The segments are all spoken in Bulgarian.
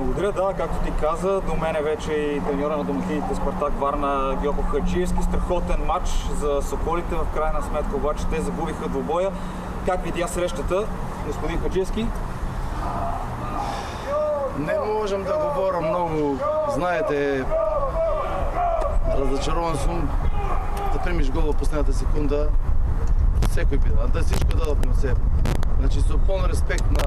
Благодаря, да, както ти каза, до мене вече и треньора на домакините Спартак Варна Гьоко Хаджиевски. Страхотен матч за Соколите, в крайна сметка обаче те загубиха двубоя. Как видя срещата, господин Хаджиевски? Не можам да говорам многу, знаете, разочарован сум да примиш гол во последната секунда, секој биде, да всичко дадовме од себе. Значи со полн респект на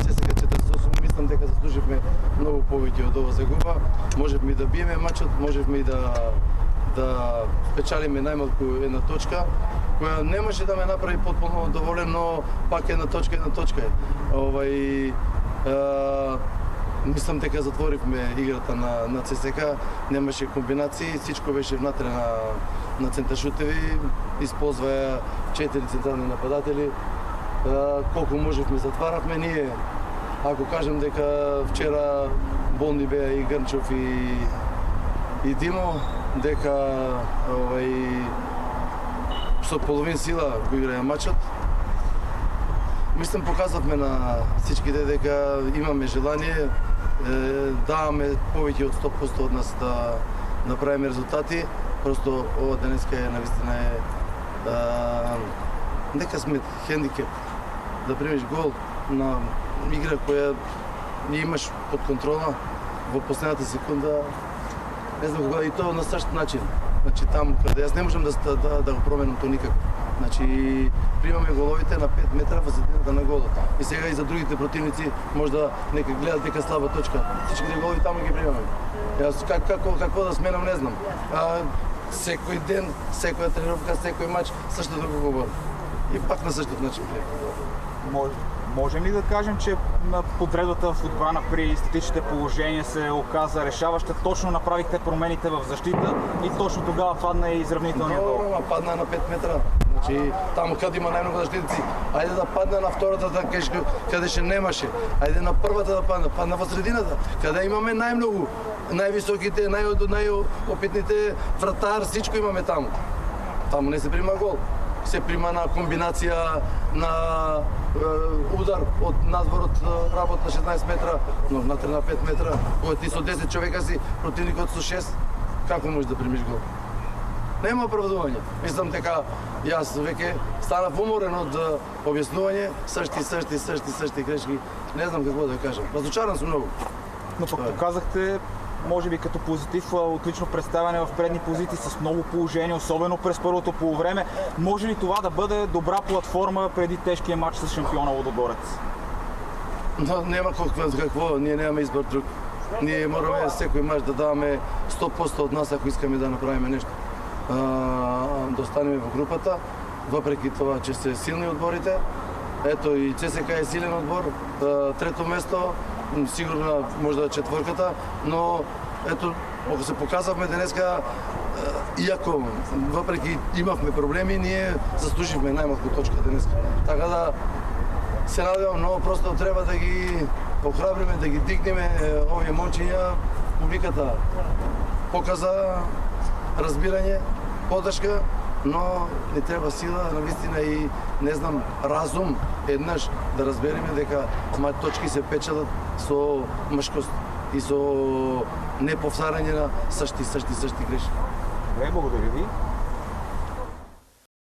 ЦСКА 48, мислам дека заслуживме многу повеќе од ова загуба. Можевме и да биеме матчот, можевме и да печалиме најмалку една точка, која немаше да ме направи потполно доволен, но пак една точка е. Мислам дека затворивме играта на ЦСКА, немаше комбинации, всичко беше внатре на центаршутеви, исползваа 4 централни нападатели. Колку можевме затваравме ние. Ако кажем дека вчера болни беа и Грнчов и Димо, дека со половин сила го играа матчот. Мислам покажавме на всичките дека имаме желание, даваме повеќе од 100% од нас да направиме резултати. Просто ова денеска е навистина нека сме хендикеп да примиш гол на игра која не имаш под контрола во последната секунда. Не знам кога и тоа на същ начин. Значи таму каде јас не можам да го променам тоа никако. Значи примаме головите на 5 метра во средината на голот. И сега и за другите противници можда нека гледат дека слаба точка. Всичките голови таму ги примаме. Јас како да сменам не знам. Секој ден, секоја тренировка, секој мач сашто да го говорам. И пак на същиот начин. Можем ли да кажем, че подредбата в отбрана при статичните положения се оказа решаваща? Точно направихте промените в защита и точно тогава падна и изравнителният гол. Добро, падна на 5 метра. Значи, таму каде има најмногу защитници, ајде да падне на втората, каде ше немаше. Ајде на првата да падна во средината, каде имаме најмногу, највисоките, најопитните вратар, всичко имаме таму. Таму не се прима гол. Се прима на комбинација на удар од надвор од работ на 16 метра, но внатре на 5 метра, кога ти со 10 човека си, противникот со 6, како можеш да примиш гол? Нема оправдување. Мислам дека јас веќе станав уморен од објаснување, същи грешки. Не знам какво да кажам. Разочаран сум многу. Но пък показахте, може би като позитив, отлично представяне в предни позиции с много положение, особено през първото полувреме. Може ли това да бъде добра платформа преди тежкия матч с шампиона Лудогорец? Но нема какво, ние нямаме избор друг. Ние мораме секој мач да даваме 100% од нас ако искаме да направиме нешто. Да останеме во групата, въпреки това, че се силни отборите. Ето и ЦСКА е силен отбор, трето место, сигурно може да е четвърката, но ето, ако се показавме денеска, иако въпреки имавме проблеми, ние заслуживме најмалку точка денеска. Така да се надевам, но просто треба да ги охрабриме, да ги дигнеме овие момчиња. Публиката показа разбирање, поддршка, но не треба сила, навистина и не знам, разум еднаш да разбереме дека точки се печелат со мшкост и со неповтарање на същи грешки. Добре, благодаря ви.